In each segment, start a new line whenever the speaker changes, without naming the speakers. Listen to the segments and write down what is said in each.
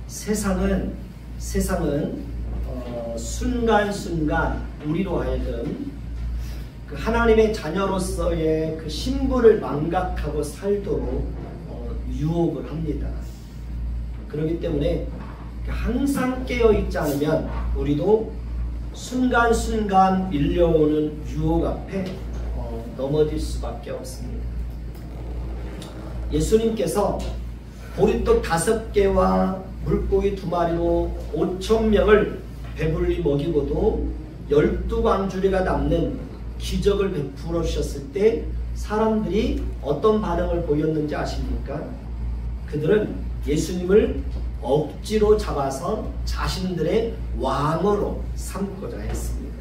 세상은 순간순간 우리로 하여금 그 하나님의 자녀로서의 그 신분을 망각하고 살도록 유혹을 합니다. 그렇기 때문에 항상 깨어있지 않으면 우리도 순간순간 밀려오는 유혹 앞에 넘어질 수밖에 없습니다. 예수님께서 보리떡 5개와 물고기 2마리로 5,000명을 배불리 먹이고도 12광주리가 남는 기적을 베풀어 주셨을 때 사람들이 어떤 반응을 보였는지 아십니까? 그들은 예수님을 억지로 잡아서 자신들의 왕으로 삼고자 했습니다.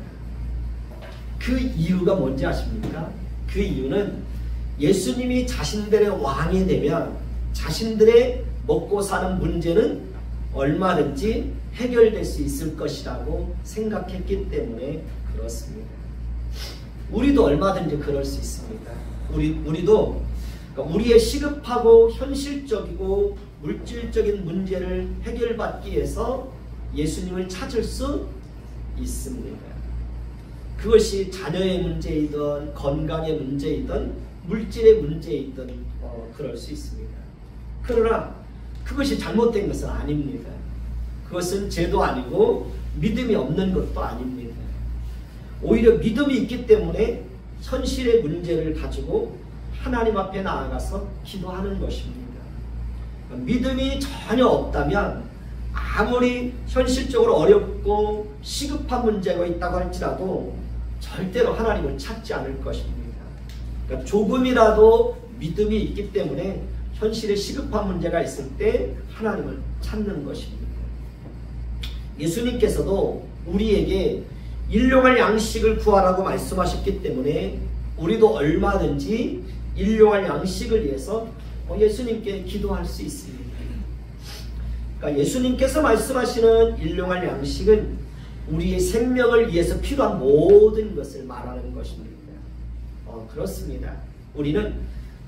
그 이유가 뭔지 아십니까? 그 이유는 예수님이 자신들의 왕이 되면 자신들의 먹고 사는 문제는 얼마든지 해결될 수 있을 것이라고 생각했기 때문에 그렇습니다. 우리도 얼마든지 그럴 수 있습니다. 우리도 우리의 시급하고 현실적이고 물질적인 문제를 해결받기 위해서 예수님을 찾을 수 있습니다. 그것이 자녀의 문제이든 건강의 문제이든 물질의 문제이든 그럴 수 있습니다. 그러나 그것이 잘못된 것은 아닙니다. 그것은 죄도 아니고 믿음이 없는 것도 아닙니다. 오히려 믿음이 있기 때문에 현실의 문제를 가지고 하나님 앞에 나아가서 기도하는 것입니다. 믿음이 전혀 없다면 아무리 현실적으로 어렵고 시급한 문제가 있다고 할지라도 절대로 하나님을 찾지 않을 것입니다. 그러니까 조금이라도 믿음이 있기 때문에 현실에 시급한 문제가 있을 때 하나님을 찾는 것입니다. 예수님께서도 우리에게 일용할 양식을 구하라고 말씀하셨기 때문에 우리도 얼마든지 일용할 양식을 위해서 예수님께 기도할 수 있습니다. 그러니까 예수님께서 말씀하시는 일용할 양식은 우리의 생명을 위해서 필요한 모든 것을 말하는 것입니다. 그렇습니다. 우리는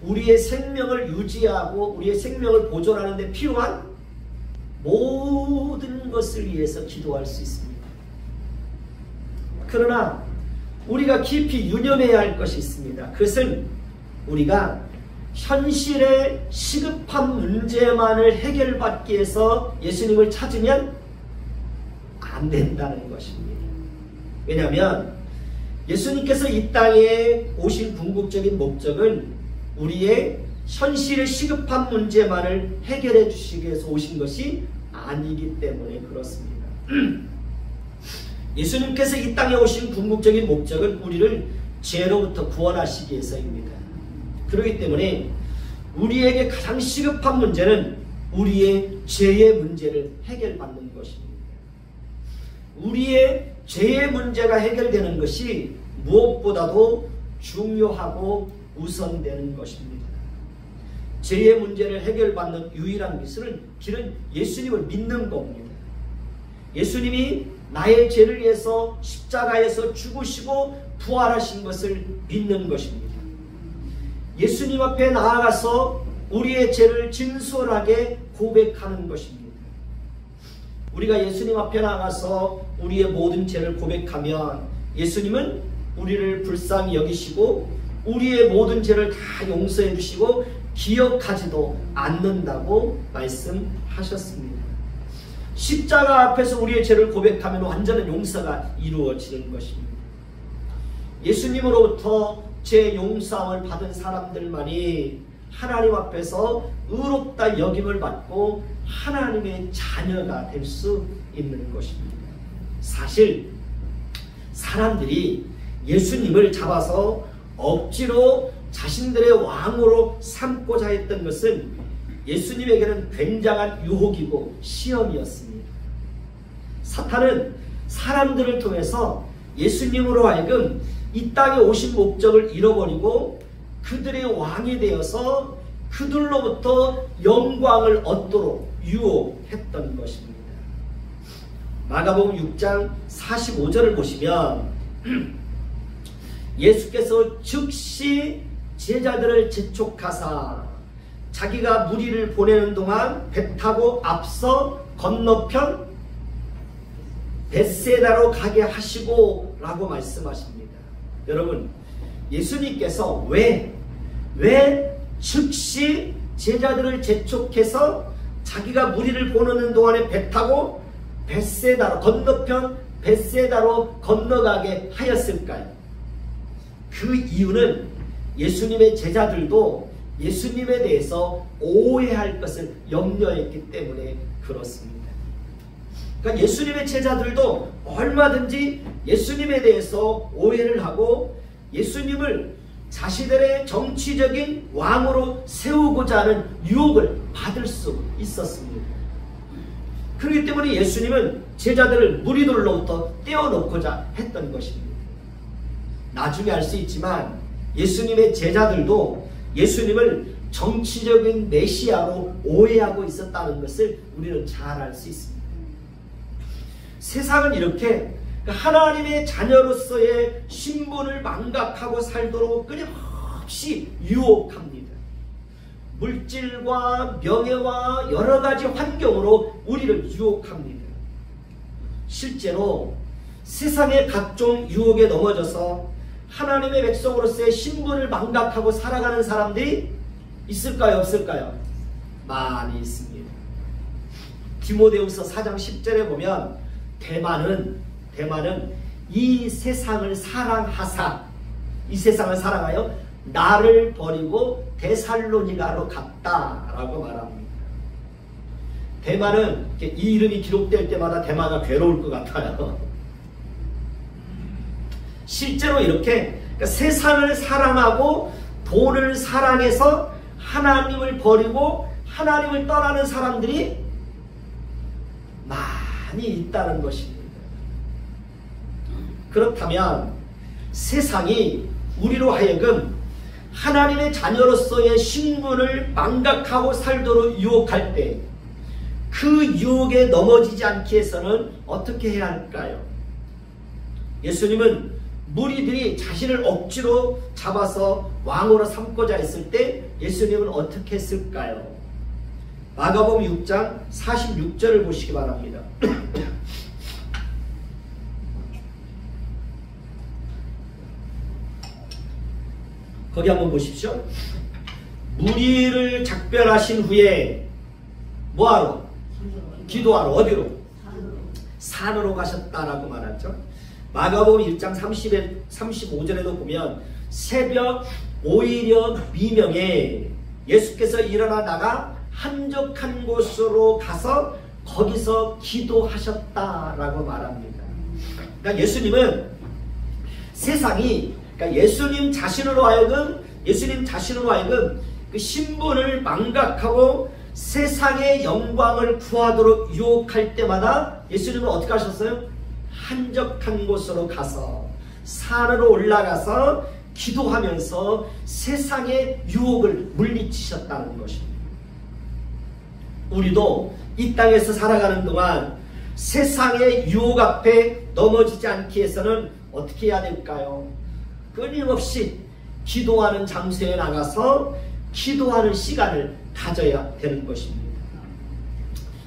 우리의 생명을 유지하고 우리의 생명을 보존하는 데 필요한 모든 것을 위해서 기도할 수 있습니다. 그러나 우리가 깊이 유념해야 할 것이 있습니다. 그것은 우리가 현실의 시급한 문제만을 해결받기 위해서 예수님을 찾으면 안 된다는 것입니다. 왜냐하면 예수님께서 이 땅에 오신 궁극적인 목적은 우리의 현실의 시급한 문제만을 해결해 주시기 위해서 오신 것이 아니기 때문에 그렇습니다. 예수님께서 이 땅에 오신 궁극적인 목적은 우리를 죄로부터 구원하시기 위해서입니다. 그렇기 때문에 우리에게 가장 시급한 문제는 우리의 죄의 문제를 해결받는 것입니다. 우리의 죄의 문제가 해결되는 것이 무엇보다도 중요하고 우선되는 것입니다. 죄의 문제를 해결받는 유일한 길은 예수님을 믿는 겁니다. 예수님이 나의 죄를 위해서 십자가에서 죽으시고 부활하신 것을 믿는 것입니다. 예수님 앞에 나아가서 우리의 죄를 진솔하게 고백하는 것입니다. 우리가 예수님 앞에 나가서 우리의 모든 죄를 고백하면 예수님은 우리를 불쌍히 여기시고 우리의 모든 죄를 다 용서해 주시고 기억하지도 않는다고 말씀하셨습니다. 십자가 앞에서 우리의 죄를 고백하면 완전한 용서가 이루어지는 것입니다. 예수님으로부터 죄 용서함을 받은 사람들만이 하나님 앞에서 의롭다 여김을 받고 하나님의 자녀가 될 수 있는 것입니다. 사실 사람들이 예수님을 잡아서 억지로 자신들의 왕으로 삼고자 했던 것은 예수님에게는 굉장한 유혹이고 시험이었습니다. 사탄은 사람들을 통해서 예수님으로 하여금 이 땅에 오신 목적을 잃어버리고 그들의 왕이 되어서 그들로부터 영광을 얻도록 유혹했던 것입니다. 마가복음 6장 45절을 보시면 예수께서 즉시 제자들을 재촉하사 자기가 무리를 보내는 동안 배 타고 앞서 건너편 벳세다로 가게 하시고 라고 말씀하십니다. 여러분, 예수님께서 왜 즉시 제자들을 재촉해서 자기가 무리를 보내는 동안에 배 타고 벳세다로 건너편 벳세다로 건너가게 하였을까요? 그 이유는 예수님의 제자들도 예수님에 대해서 오해할 것을 염려했기 때문에 그렇습니다. 그러니까 예수님의 제자들도 얼마든지 예수님에 대해서 오해를 하고 예수님을 자신들의 정치적인 왕으로 세우고자 하는 유혹을 받을 수 있었습니다. 그렇기 때문에 예수님은 제자들을 무리들로부터 떼어놓고자 했던 것입니다. 나중에 알 수 있지만 예수님의 제자들도 예수님을 정치적인 메시아로 오해하고 있었다는 것을 우리는 잘 알 수 있습니다. 세상은 이렇게 하나님의 자녀로서의 신분을 망각하고 살도록 끊임없이 유혹합니다. 물질과 명예와 여러 가지 환경으로 우리를 유혹합니다. 실제로 세상의 각종 유혹에 넘어져서 하나님의 백성으로서의 신분을 망각하고 살아가는 사람들이 있을까요? 없을까요? 많이 있습니다. 디모데후서 4장 10절에 보면 대만은 이 세상을 사랑하사, 이 세상을 사랑하여 나를 버리고 데살로니가로 갔다라고 말합니다. 대만은 이 이름이 기록될 때마다 대만가 괴로울 것 같아요. 실제로 이렇게 세상을 사랑하고 돈을 사랑해서 하나님을 버리고 하나님을 떠나는 사람들이 많이 있다는 것입니다. 그렇다면 세상이 우리로 하여금 하나님의 자녀로서의 신분을 망각하고 살도록 유혹할 때 그 유혹에 넘어지지 않기 위해서는 어떻게 해야 할까요? 예수님은 무리들이 자신을 억지로 잡아서 왕으로 삼고자 했을 때 예수님은 어떻게 했을까요? 마가복음 6장 46절을 보시기 바랍니다. 거기 한번 보십시오. 무리를 작별하신 후에 뭐하러? 기도하러. 어디로? 산으로 가셨다라고 말하죠. 마가복음 1장 35절에도 보면 새벽 오히려 미명에 예수께서 일어나다가 한적한 곳으로 가서 거기서 기도하셨다라고 말합니다. 그러니까 예수님은 세상이 예수님 자신으로 하여금 그 신분을 망각하고 세상의 영광을 구하도록 유혹할 때마다 예수님은 어떻게 하셨어요? 한적한 곳으로 가서 산으로 올라가서 기도하면서 세상의 유혹을 물리치셨다는 것입니다. 우리도 이 땅에서 살아가는 동안 세상의 유혹 앞에 넘어지지 않기 위해서는 어떻게 해야 될까요? 끊임없이 기도하는 장소에 나가서 기도하는 시간을 가져야 되는 것입니다.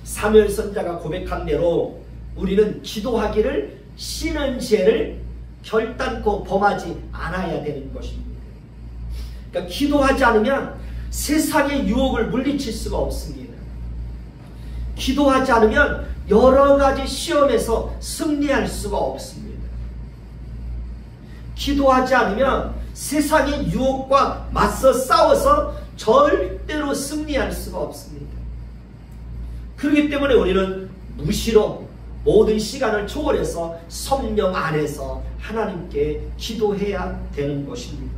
사무엘 선지자가 고백한 대로 우리는 기도하기를 쉬는 죄를 결단코 범하지 않아야 되는 것입니다. 그러니까 기도하지 않으면 세상의 유혹을 물리칠 수가 없습니다. 기도하지 않으면 여러 가지 시험에서 승리할 수가 없습니다. 기도하지 않으면 세상의 유혹과 맞서 싸워서 절대로 승리할 수가 없습니다. 그렇기 때문에 우리는 무시로 모든 시간을 초월해서 성령 안에서 하나님께 기도해야 되는 것입니다.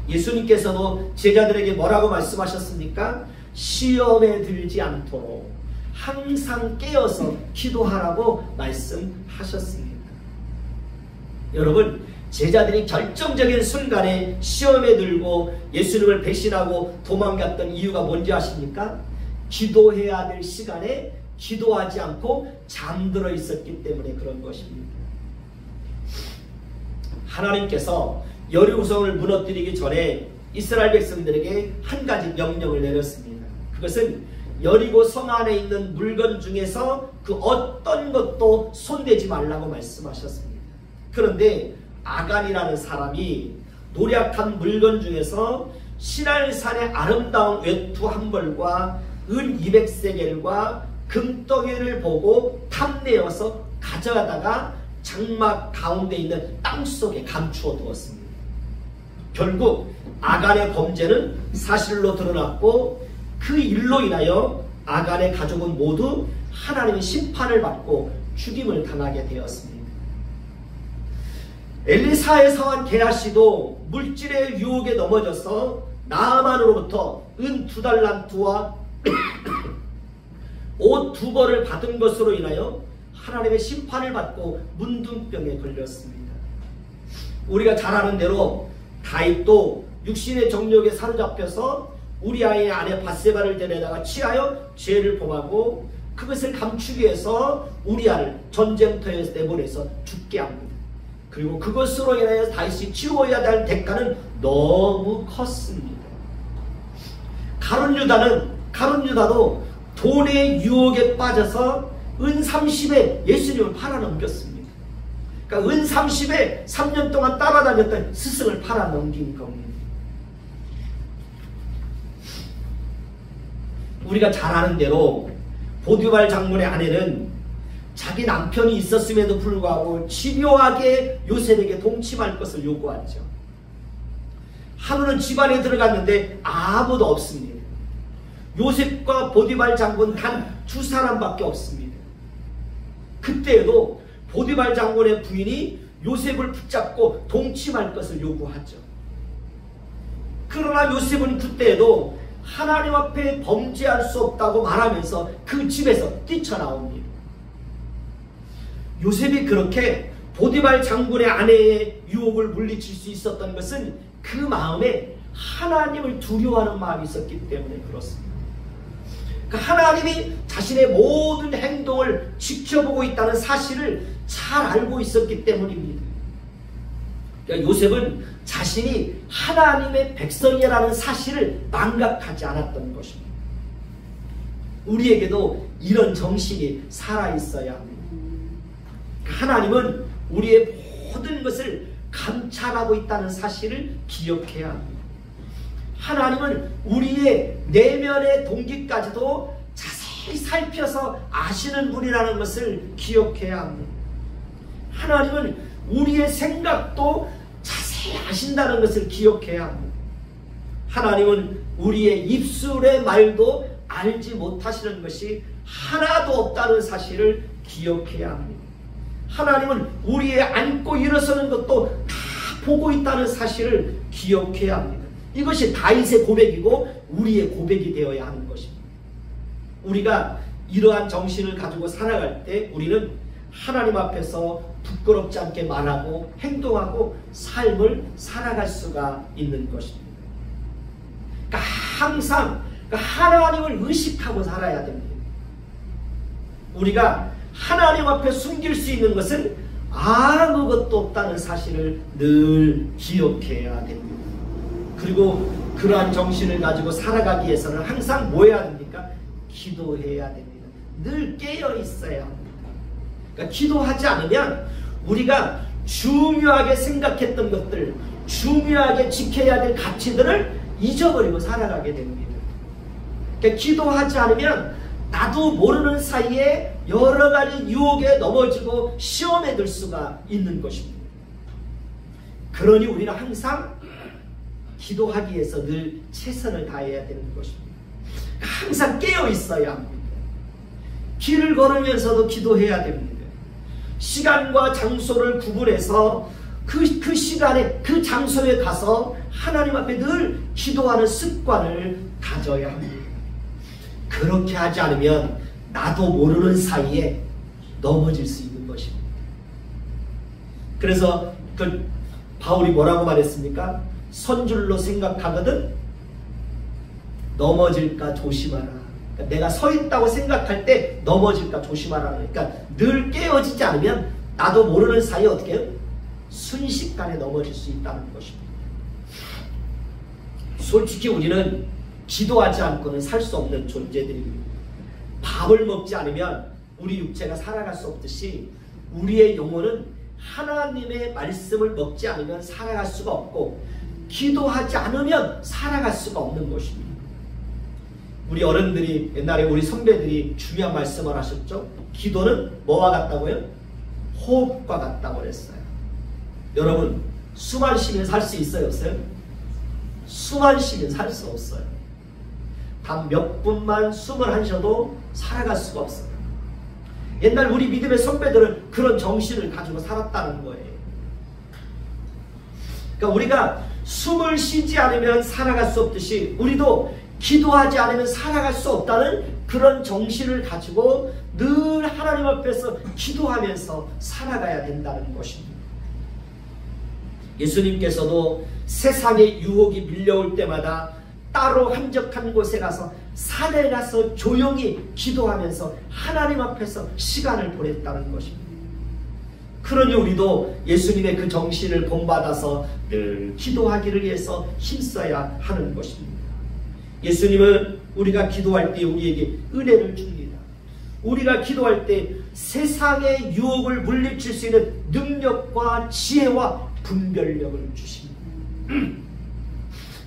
예수님께서도 제자들에게 뭐라고 말씀하셨습니까? 시험에 들지 않도록 항상 깨어서 기도하라고 말씀하셨습니다. 여러분, 제자들이 결정적인 순간에 시험에 들고 예수님을 배신하고 도망갔던 이유가 뭔지 아십니까? 기도해야 될 시간에 기도하지 않고 잠들어 있었기 때문에 그런 것입니다. 하나님께서 여리고성을 무너뜨리기 전에 이스라엘 백성들에게 한 가지 명령을 내렸습니다. 그것은 여리고 성 안에 있는 물건 중에서 그 어떤 것도 손대지 말라고 말씀하셨습니다. 그런데 아간이라는 사람이 노략한 물건 중에서 시날산의 아름다운 외투 한 벌과 은 200세겔과 금덩이를 보고 탐내어서 가져가다가 장막 가운데 있는 땅속에 감추어 두었습니다. 결국 아간의 범죄는 사실로 드러났고 그 일로 인하여 아간의 가족은 모두 하나님의 심판을 받고 죽임을 당하게 되었습니다. 엘리사의 사환 게하시도 물질의 유혹에 넘어져서 나아만으로부터 은 2달란트와 옷 2벌을 받은 것으로 인하여 하나님의 심판을 받고 문둥병에 걸렸습니다. 우리가 잘 아는 대로 다윗도 육신의 정욕에 사로잡혀서 우리아의 아내 밧세바를 데려다가 취하여 죄를 범하고 그것을 감추기 위해서 우리아를 전쟁터에서 내보내서 죽게 합니다. 그리고 그것으로 인하여 다윗이 치루어야 될 대가는 너무 컸습니다. 가룟 유다도 돈의 유혹에 빠져서 은 30에 예수님을 팔아넘겼습니다. 그러니까 은 30에 3년 동안 따라다녔던 스승을 팔아넘긴 겁니다. 우리가 잘 아는 대로 보디발 장군의 아내는 자기 남편이 있었음에도 불구하고 집요하게 요셉에게 동침할 것을 요구하죠. 하루는 집안에 들어갔는데 아무도 없습니다. 요셉과 보디발 장군 단 2사람밖에 없습니다. 그때에도 보디발 장군의 부인이 요셉을 붙잡고 동침할 것을 요구하죠. 그러나 요셉은 그때에도 하나님 앞에 범죄할 수 없다고 말하면서 그 집에서 뛰쳐나옵니다. 요셉이 그렇게 보디발 장군의 아내의 유혹을 물리칠 수 있었던 것은 그 마음에 하나님을 두려워하는 마음이 있었기 때문에 그렇습니다. 하나님이 자신의 모든 행동을 지켜보고 있다는 사실을 잘 알고 있었기 때문입니다. 그러니까 요셉은 자신이 하나님의 백성이라는 사실을 망각하지 않았던 것입니다. 우리에게도 이런 정신이 살아있어야 합니다. 하나님은 우리의 모든 것을 감찰하고 있다는 사실을 기억해야 합니다. 하나님은 우리의 내면의 동기까지도 자세히 살펴서 아시는 분이라는 것을 기억해야 합니다. 하나님은 우리의 생각도 자세히 아신다는 것을 기억해야 합니다. 하나님은 우리의 입술의 말도 알지 못하시는 것이 하나도 없다는 사실을 기억해야 합니다. 하나님은 우리의 앉고 일어서는 것도 다 보고 있다는 사실을 기억해야 합니다. 이것이 다윗의 고백이고 우리의 고백이 되어야 하는 것입니다. 우리가 이러한 정신을 가지고 살아갈 때 우리는 하나님 앞에서 부끄럽지 않게 말하고 행동하고 삶을 살아갈 수가 있는 것입니다. 그러니까 항상 하나님을 의식하고 살아야 됩니다. 우리가 하나님 앞에 숨길 수 있는 것은 아무것도 없다는 사실을 늘 기억해야 됩니다. 그리고 그러한 정신을 가지고 살아가기 위해서는 항상 뭐 해야 됩니까? 기도해야 됩니다. 늘 깨어 있어야 합니다. 그러니까 기도하지 않으면 우리가 중요하게 생각했던 것들, 중요하게 지켜야 될 가치들을 잊어버리고 살아가게 됩니다. 그러니까 기도하지 않으면 나도 모르는 사이에 여러 가지 유혹에 넘어지고 시험에 들 수가 있는 것입니다. 그러니 우리는 항상 기도하기 위해서 늘 최선을 다해야 되는 것입니다. 항상 깨어 있어야 합니다. 길을 걸으면서도 기도해야 됩니다. 시간과 장소를 구분해서 그 시간에 그 장소에 가서 하나님 앞에 늘 기도하는 습관을 가져야 합니다. 그렇게 하지 않으면 나도 모르는 사이에 넘어질 수 있는 것입니다. 그래서 그 바울이 뭐라고 말했습니까? 선줄로 생각하거든 넘어질까 조심하라. 그러니까 내가 서 있다고 생각할 때 넘어질까 조심하라. 그러니까 늘 깨어지지 않으면 나도 모르는 사이에 어떻게 해요? 순식간에 넘어질 수 있다는 것입니다. 솔직히 우리는 기도하지 않고는 살 수 없는 존재들입니다. 밥을 먹지 않으면 우리 육체가 살아갈 수 없듯이 우리의 영혼은 하나님의 말씀을 먹지 않으면 살아갈 수가 없고 기도하지 않으면 살아갈 수가 없는 것입니다. 우리 어른들이 옛날에 우리 선배들이 중요한 말씀을 하셨죠. 기도는 뭐와 같다고요? 호흡과 같다고 그랬어요. 여러분 숨 안 쉬면 살 수 있어요? 없어요? 숨 안 쉬면 살 수 없어요. 단 몇 분만 숨을 안 쉬어도 살아갈 수가 없어요. 옛날 우리 믿음의 선배들은 그런 정신을 가지고 살았다는 거예요. 그러니까 우리가 숨을 쉬지 않으면 살아갈 수 없듯이 우리도 기도하지 않으면 살아갈 수 없다는 그런 정신을 가지고 늘 하나님 앞에서 기도하면서 살아가야 된다는 것입니다. 예수님께서도 세상의 유혹이 밀려올 때마다 따로 한적한 곳에 가서 산에 가서 조용히 기도하면서 하나님 앞에서 시간을 보냈다는 것입니다. 그러니 우리도 예수님의 그 정신을 본받아서 늘 기도하기를 위해서 힘써야 하는 것입니다. 예수님은 우리가 기도할 때 우리에게 은혜를 줍니다. 우리가 기도할 때 세상의 유혹을 물리칠 수 있는 능력과 지혜와 분별력을 주십니다.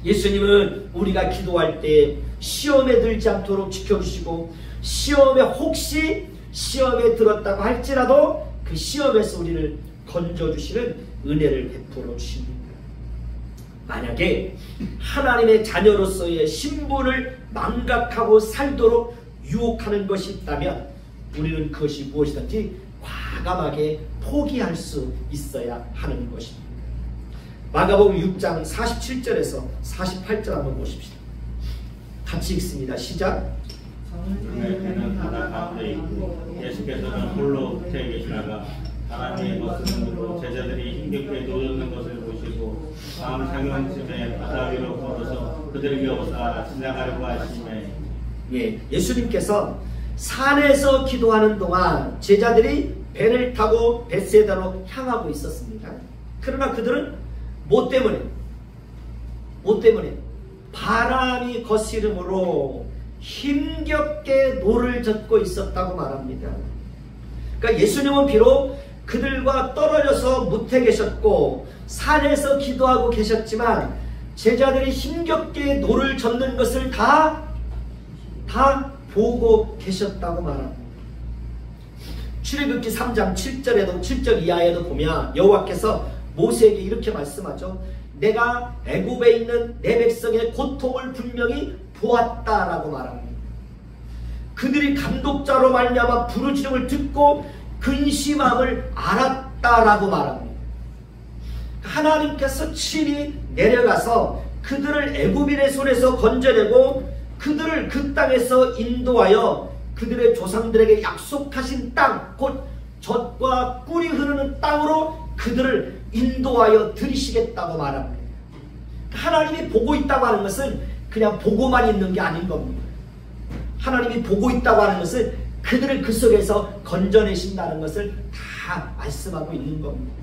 예수님은 우리가 기도할 때 시험에 들지 않도록 지켜주시고 시험에 혹시 시험에 들었다고 할지라도 그 시험에서 우리를 건져주시는 은혜를 베풀어 주십니다. 만약에 하나님의 자녀로서의 신분을 망각하고 살도록 유혹하는 것이 있다면 우리는 그것이 무엇이든지 과감하게 포기할 수 있어야 하는 것입니다. 마가복음 6장 47절에서 48절 한번 보십시다. 같이 읽습니다. 시작.
그는 바다 가운데 있고 예수께서는 홀로 곁에 계시다가 바람이 거스름으로 제자들이 힘겹게 놓였는 것을 보시고 밤 상영쯤에 바다 위로 걸어서 그들에게 오사 지나가려고 하시매
예수님께서 산에서 기도하는 동안 제자들이 배를 타고 벳세다로 향하고 있었습니다. 그러나 그들은 뭐 때문에? 바람이 거스름으로 힘겹게 노를 젓고 있었다고 말합니다. 그러니까 예수님은 비록 그들과 떨어져서 무태 계셨고 산에서 기도하고 계셨지만 제자들이 힘겹게 노를 젓는 것을 다 보고 계셨다고 말합니다. 출애굽기 3장 7절에도 7절 이하에도 보면 여호와께서 모세에게 이렇게 말씀하죠. 내가 애굽에 있는 내 백성의 고통을 분명히 보았다라고 말합니다. 그들이 감독자로 말미암아 부르짖음을 듣고 근심함을 알았다라고 말합니다. 하나님께서 친히 내려가서 그들을 애굽인의 손에서 건져내고 그들을 그 땅에서 인도하여 그들의 조상들에게 약속하신 땅, 곧 젖과 꿀이 흐르는 땅으로 그들을 인도하여 들이시겠다고 말합니다. 하나님이 보고 있다고 하는 것은 그냥 보고만 있는 게 아닌 겁니다. 하나님이 보고 있다고 하는 것은 그들을 그 속에서 건져내신다는 것을 다 말씀하고 있는 겁니다.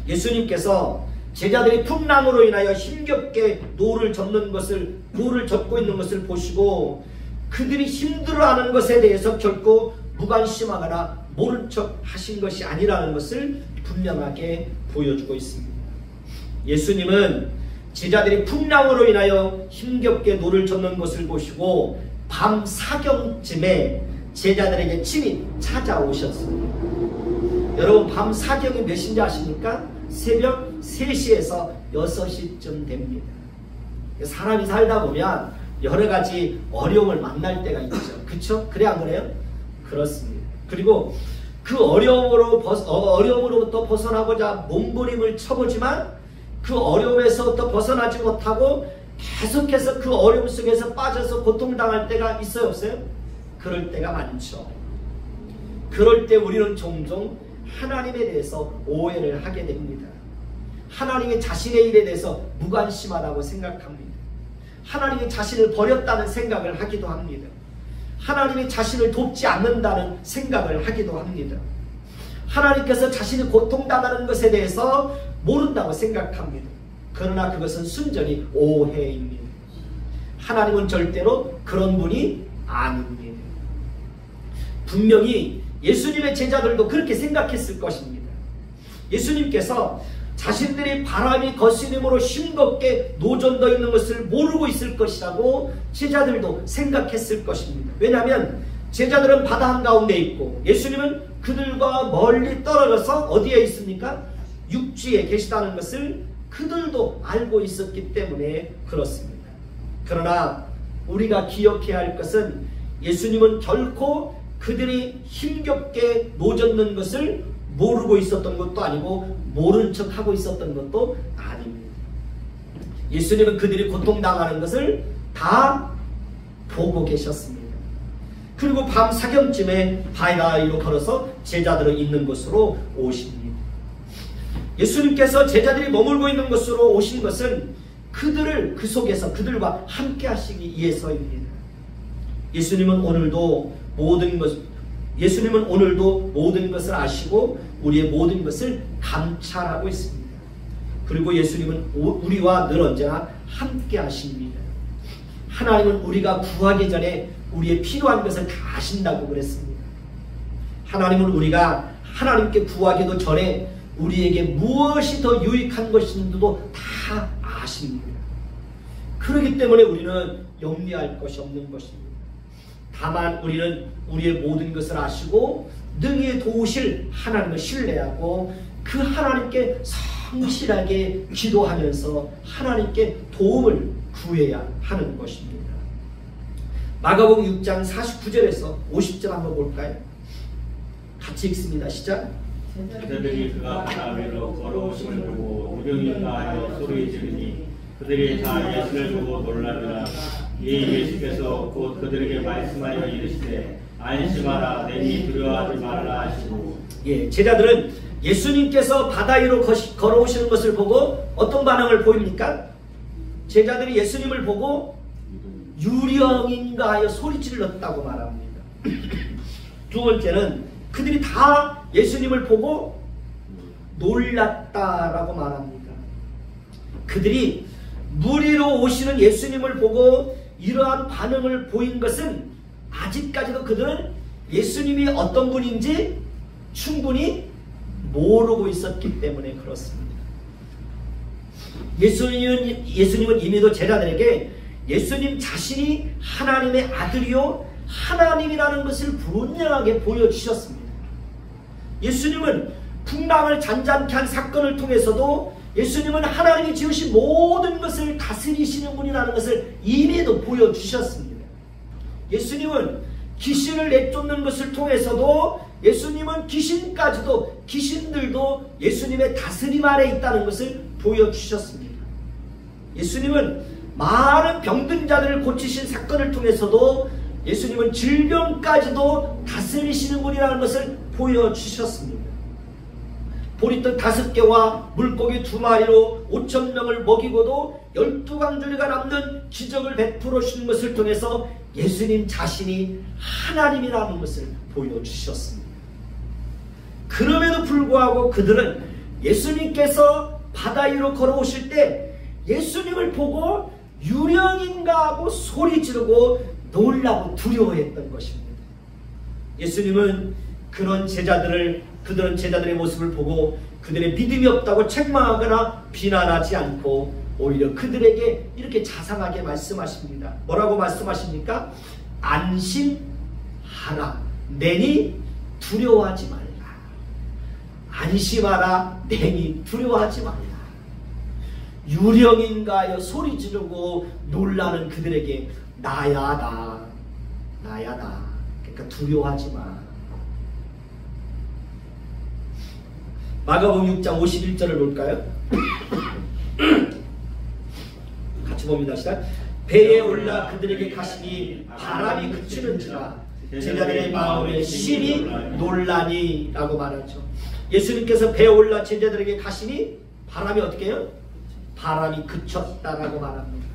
예수님께서 제자들이 풍랑으로 인하여 힘겹게 노를 젓고 있는 것을 보시고 그들이 힘들어하는 것에 대해서 결코 무관심하거나 모른 척 하신 것이 아니라는 것을 분명하게 보여주고 있습니다. 예수님은 제자들이 풍랑으로 인하여 힘겹게 노를 젓는 것을 보시고 밤 사경쯤에 제자들에게 친히 찾아오셨습니다. 여러분 밤 사경이 몇인지 아십니까? 새벽 3시에서 6시쯤 됩니다. 사람이 살다 보면 여러 가지 어려움을 만날 때가 있죠. 그렇죠? 그래 안 그래요? 그렇습니다. 그리고 그 어려움으로부터 벗어나고자 몸부림을 쳐보지만 그 어려움에서부터 벗어나지 못하고 계속해서 그 어려움 속에서 빠져서 고통당할 때가 있어요? 없어요? 그럴 때가 많죠. 그럴 때 우리는 종종 하나님에 대해서 오해를 하게 됩니다. 하나님이 자신의 일에 대해서 무관심하다고 생각합니다. 하나님이 자신을 버렸다는 생각을 하기도 합니다. 하나님이 자신을 돕지 않는다는 생각을 하기도 합니다. 하나님께서 자신이 고통당하는 것에 대해서 모른다고 생각합니다. 그러나 그것은 순전히 오해입니다. 하나님은 절대로 그런 분이 아닙니다. 분명히 예수님의 제자들도 그렇게 생각했을 것입니다. 예수님께서 자신들이 바람이 거스림으로 싱겁게 노전되어 있는 것을 모르고 있을 것이라고 제자들도 생각했을 것입니다. 왜냐하면 제자들은 바다 한가운데 있고 예수님은 그들과 멀리 떨어져서 어디에 있습니까? 육지에 계시다는 것을 그들도 알고 있었기 때문에 그렇습니다. 그러나 우리가 기억해야 할 것은 예수님은 결코 그들이 힘겹게 노젓는 것을 모르고 있었던 것도 아니고 모른 척하고 있었던 것도 아닙니다. 예수님은 그들이 고통당하는 것을 다 보고 계셨습니다. 그리고 밤 사경쯤에 바다 위로 걸어서 제자들은 있는 곳으로 오십니다. 예수님께서 제자들이 머물고 있는 곳으로 오신 것은 그들을 그 속에서 그들과 함께 하시기 위해서입니다. 예수님은 오늘도 모든 것을 아시고 우리의 모든 것을 감찰하고 있습니다. 그리고 예수님은 우리와 늘 언제나 함께 하십니다. 하나님은 우리가 구하기 전에 우리의 필요한 것을 다 아신다고 그랬습니다. 하나님은 우리가 하나님께 구하기도 전에 우리에게 무엇이 더 유익한 것인지도 다 아십니다. 그렇기 때문에 우리는 염려할 것이 없는 것입니다. 다만 우리는 우리의 모든 것을 아시고 능히 도우실 하나님을 신뢰하고 그 하나님께 성실하게 기도하면서 하나님께 도움을 구해야 하는 것입니다. 마가복음 6장 49절에서 50절 한번 볼까요? 같이 읽습니다. 시작.
제자들이 그가 바다 위로 걸어오심을 보고 누령인가 하여 소리 지르니 그들이 다 예수를 보고 놀라더라. 이에 예수께서 곧 그들에게 말씀하여 이르시되 안심하라 내니 두려워하지 말라 하시고.
제자들은 예수님께서 바다 위로 걸어오시는 것을 보고 어떤 반응을 보입니까? 제자들이 예수님을 보고 유령인가 하여 소리 질렀다고 말합니다. 두 번째는 그들이 다 예수님을 보고 놀랐다라고 말합니다. 그들이 물 위로 오시는 예수님을 보고 이러한 반응을 보인 것은 아직까지도 그들은 예수님이 어떤 분인지 충분히 모르고 있었기 때문에 그렇습니다. 예수님은 이미도 제자들에게 예수님 자신이 하나님의 아들이요 하나님이라는 것을 분명하게 보여주셨습니다. 예수님은 풍랑을 잔잔케 한 사건을 통해서도 예수님은 하나님이 지으신 모든 것을 다스리시는 분이라는 것을 이미도 보여주셨습니다. 예수님은 귀신을 내쫓는 것을 통해서도 예수님은 귀신들도 예수님의 다스림 아래 있다는 것을 보여주셨습니다. 예수님은 많은 병든 자들을 고치신 사건을 통해서도 예수님은 질병까지도 다스리시는 분이라는 것을 보여주셨습니다. 보리떡 5개와 물고기 2마리로 5,000명을 먹이고도 12광주리가 남는 기적을 베풀어 주시는 것을 통해서 예수님 자신이 하나님이라는 것을 보여주셨습니다. 그럼에도 불구하고 그들은 예수님께서 바다 위로 걸어오실 때 예수님을 보고 유령인가 하고 소리 지르고 놀라고 두려워했던 것입니다. 예수님은 그들은 제자들의 모습을 보고 그들의 믿음이 없다고 책망하거나 비난하지 않고 오히려 그들에게 이렇게 자상하게 말씀하십니다. 뭐라고 말씀하십니까? 안심하라 내니 두려워하지 말라. 안심하라 내니 두려워하지 말라. 유령인가 하여 소리 지르고 놀라는 그들에게 나야 나 그러니까 두려워하지 마. 마가복음 6장 51절을 볼까요? 같이 봅니다. 시작. 배에 올라 그들에게 가시니 바람이 그치는지라 제자들의 마음에 심히 놀라니 라고 말하죠. 예수님께서 배에 올라 제자들에게 가시니 바람이 어떻게 해요? 바람이 그쳤다라고 말합니다.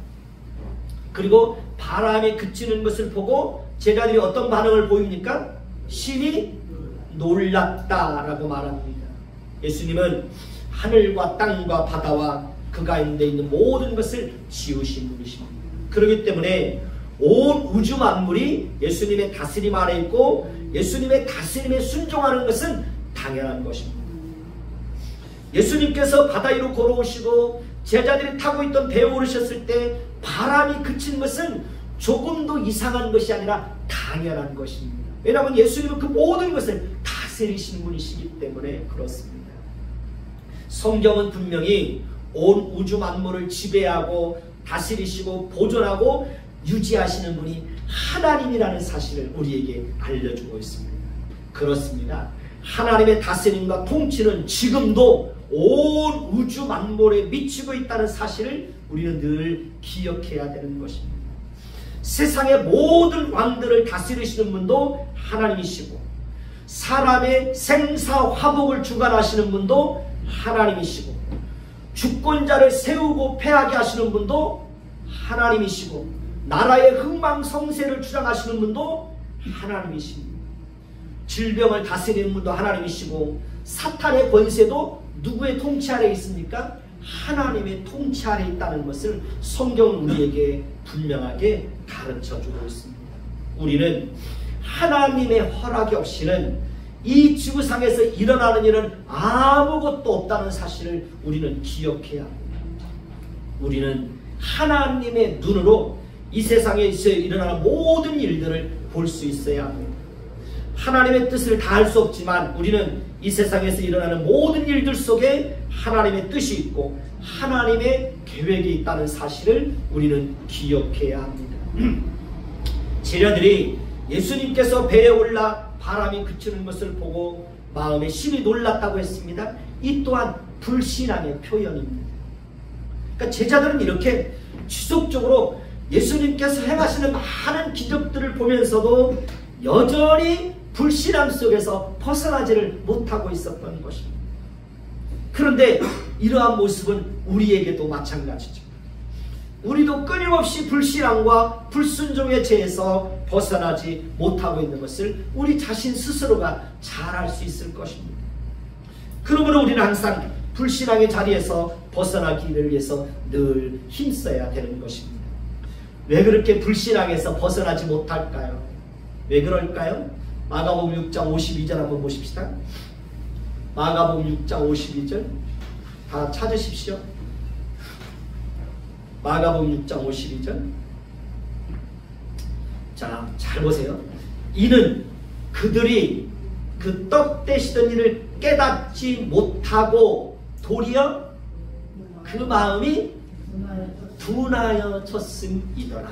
그리고 바람이 그치는 것을 보고 제자들이 어떤 반응을 보입니까? 심히 놀랐다라고 말합니다. 예수님은 하늘과 땅과 바다와 그 가운데 있는 모든 것을 지으신 분이십니다. 그렇기 때문에 온 우주 만물이 예수님의 다스림 아래 있고 예수님의 다스림에 순종하는 것은 당연한 것입니다. 예수님께서 바다 위로 걸어오시고 제자들이 타고 있던 배에 오르셨을 때 바람이 그친 것은 조금도 이상한 것이 아니라 당연한 것입니다. 왜냐하면 예수님은 그 모든 것을 다스리시는 분이시기 때문에 그렇습니다. 성경은 분명히 온 우주 만물을 지배하고 다스리시고 보존하고 유지하시는 분이 하나님이라는 사실을 우리에게 알려주고 있습니다. 그렇습니다. 하나님의 다스림과 통치는 지금도 온 우주 만물에 미치고 있다는 사실을 우리는 늘 기억해야 되는 것입니다. 세상의 모든 왕들을 다스리시는 분도 하나님이시고 사람의 생사화복을 주관하시는 분도 하나님이시고 주권자를 세우고 패하게 하시는 분도 하나님이시고 나라의 흥망성쇠를 주장하시는 분도 하나님이십니다. 질병을 다스리는 분도 하나님이시고 사탄의 권세도 누구의 통치 아래 있습니까? 하나님의 통치 아래 있다는 것을 성경은 우리에게 분명하게 가르쳐주고 있습니다. 우리는 하나님의 허락이 없이는 이 지구상에서 일어나는 일은 아무것도 없다는 사실을 우리는 기억해야 합니다. 우리는 하나님의 눈으로 이 세상에서 일어나는 모든 일들을 볼 수 있어야 합니다. 하나님의 뜻을 다 할 수 없지만 우리는 이 세상에서 일어나는 모든 일들 속에 하나님의 뜻이 있고 하나님의 계획이 있다는 사실을 우리는 기억해야 합니다. 제자들이 예수님께서 배에 올라 바람이 그치는 것을 보고 마음에 심히 놀랐다고 했습니다. 이 또한 불신앙의 표현입니다. 그러니까 제자들은 이렇게 지속적으로 예수님께서 행하시는 많은 기적들을 보면서도 여전히 불신앙 속에서 벗어나지를 못하고 있었던 것입니다. 그런데 이러한 모습은 우리에게도 마찬가지죠. 우리도 끊임없이 불신앙과 불순종의 죄에서 벗어나지 못하고 있는 것을 우리 자신 스스로가 잘 알 수 있을 것입니다. 그러므로 우리는 항상 불신앙의 자리에서 벗어나기를 위해서 늘 힘써야 되는 것입니다. 왜 그렇게 불신앙에서 벗어나지 못할까요? 왜 그럴까요? 마가복음 6장 52절 한번 보십시다. 마가복음 6장 52절 다 찾으십시오. 마가복음 6장 52절. 자, 잘 보세요. 이는 그들이 그 떡 떼시던 일을 깨닫지 못하고 도리어 그 마음이 둔하여졌음이더라.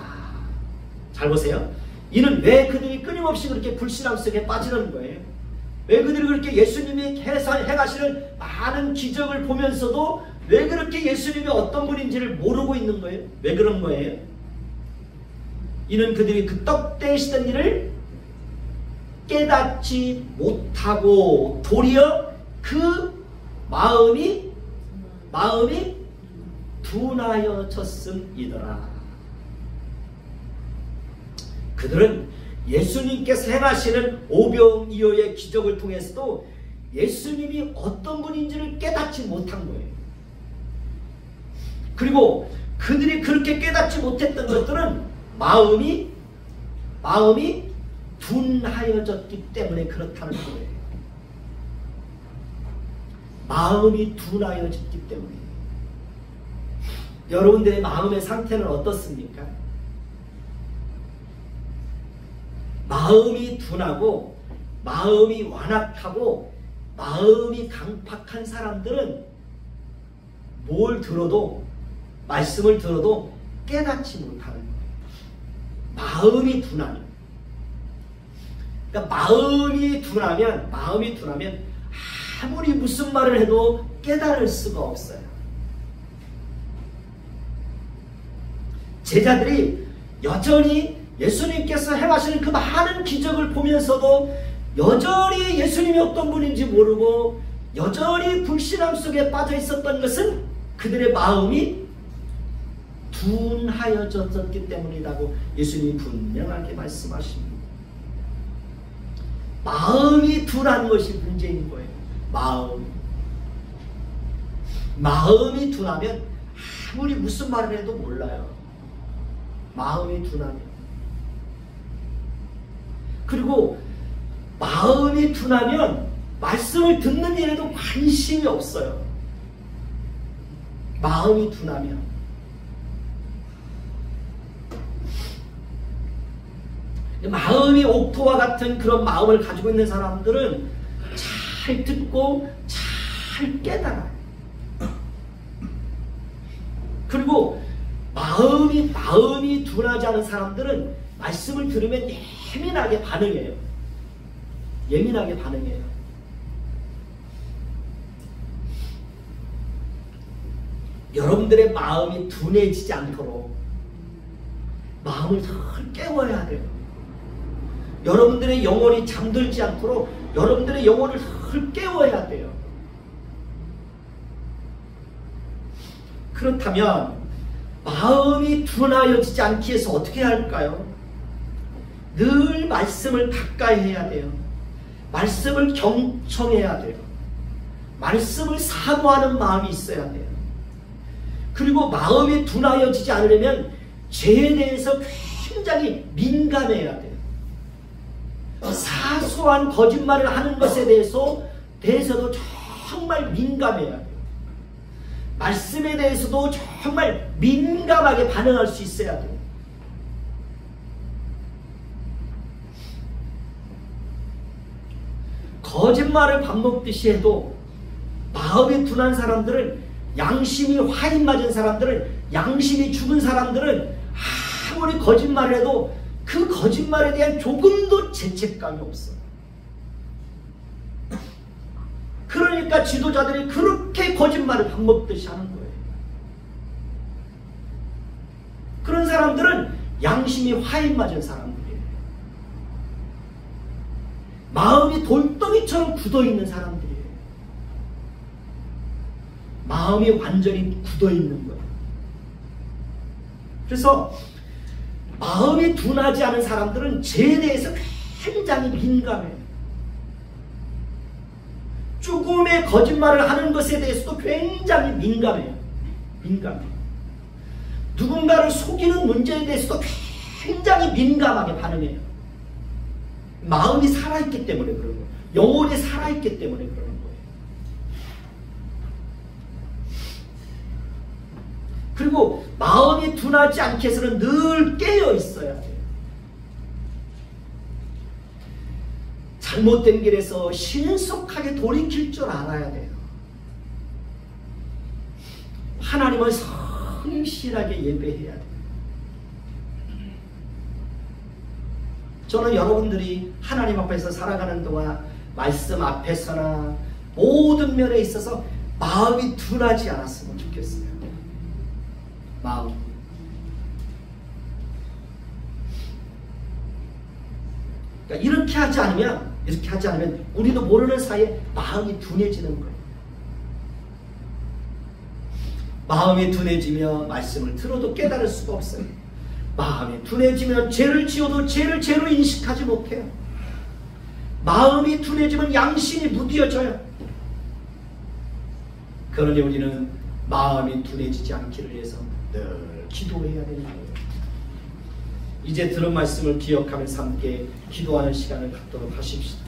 잘 보세요. 이는 왜 그들이 끊임없이 그렇게 불신앙 속에 빠지는 거예요? 왜 그들이 그렇게 예수님이 행하시는 많은 기적을 보면서도 왜 그렇게 예수님이 어떤 분인지를 모르고 있는 거예요? 왜 그런 거예요? 이는 그들이 그 떡 떼시던 일을 깨닫지 못하고 도리어 그 마음이 둔하여졌음이더라. 그들은 예수님께서 행하시는 오병이어의 기적을 통해서도 예수님이 어떤 분인지를 깨닫지 못한 거예요. 그리고 그들이 그렇게 깨닫지 못했던 것들은 마음이 둔하여졌기 때문에 그렇다는 거예요. 마음이 둔하여졌기 때문에. 여러분들의 마음의 상태는 어떻습니까? 마음이 둔하고 마음이 완악하고 마음이 강팍한 사람들은 뭘 들어도 말씀을 들어도 깨닫지 못하는 거예요. 마음이 둔하면. 그러니까 마음이 둔하면 아무리 무슨 말을 해도 깨달을 수가 없어요. 제자들이 여전히 예수님께서 행하시는 그 많은 기적을 보면서도 여전히 예수님이 어떤 분인지 모르고 여전히 불신앙 속에 빠져 있었던 것은 그들의 마음이 둔하여졌기 때문이라고 예수님이 분명하게 말씀하십니다. 마음이 둔한 것이 문제인 거예요. 마음이 둔하면 아무리 무슨 말을 해도 몰라요. 마음이 둔하면. 그리고 마음이 둔하면 말씀을 듣는 일에도 관심이 없어요. 마음이 둔하면. 마음이 옥토와 같은 그런 마음을 가지고 있는 사람들은 잘 듣고 잘 깨달아요. 그리고 마음이 둔하지 않은 사람들은 말씀을 들으면 예민하게 반응해요. 예민하게 반응해요. 여러분들의 마음이 둔해지지 않도록 마음을 잘 깨워야 돼요. 여러분들의 영혼이 잠들지 않도록 여러분들의 영혼을 잘 깨워야 돼요. 그렇다면 마음이 둔하여지지 않기 위해서 어떻게 할까요? 늘 말씀을 가까이 해야 돼요. 말씀을 경청해야 돼요. 말씀을 사모하는 마음이 있어야 돼요. 그리고 마음이 둔하여지지 않으려면 죄에 대해서 굉장히 민감해야 돼요. 사소한 거짓말을 하는 것에 대해서도 정말 민감해야 돼요. 말씀에 대해서도 정말 민감하게 반응할 수 있어야 돼요. 거짓말을 밥 먹듯이 해도 마음이 둔한 사람들은, 양심이 화인 맞은 사람들은, 양심이 죽은 사람들은 아무리 거짓말을 해도 그 거짓말에 대한 조금도 죄책감이 없어요. 그러니까 지도자들이 그렇게 거짓말을 밥 먹듯이 하는 거예요. 그런 사람들은 양심이 화인 맞은 사람들이에요. 마음이 돌덩이처럼 굳어있는 사람들이에요. 마음이 완전히 굳어있는 거예요. 그래서 마음이 둔하지 않은 사람들은 죄에 대해서 굉장히 민감해요. 조금의 거짓말을 하는 것에 대해서도 굉장히 민감해요. 민감해요. 누군가를 속이는 문제에 대해서도 굉장히 민감하게 반응해요. 마음이 살아있기 때문에 그런 거예요. 영혼이 살아있기 때문에 그런 거예요. 그리고 마음이 둔하지 않게 해서는 늘 깨어 있어야 돼요. 잘못된 길에서 신속하게 돌이킬 줄 알아야 돼요. 하나님을 성실하게 예배해야 돼요. 저는 여러분들이 하나님 앞에서 살아가는 동안 말씀 앞에서나 모든 면에 있어서 마음이 둔하지 않았으면 좋겠어요. 마음. 그러니까 이렇게 하지 않으면 우리도 모르는 사이에 마음이 둔해지는 거예요. 마음이 둔해지면 말씀을 들어도 깨달을 수가 없어요. 마음이 둔해지면 죄를 지어도 죄를 죄로 인식하지 못해요. 마음이 둔해지면 양심이 무뎌져요. 그러니 우리는 마음이 둔해지지 않기를 위해서 늘 기도해야 되는 거예요. 이제 들은 말씀을 기억하면서 함께 기도하는 시간을 갖도록 하십시오.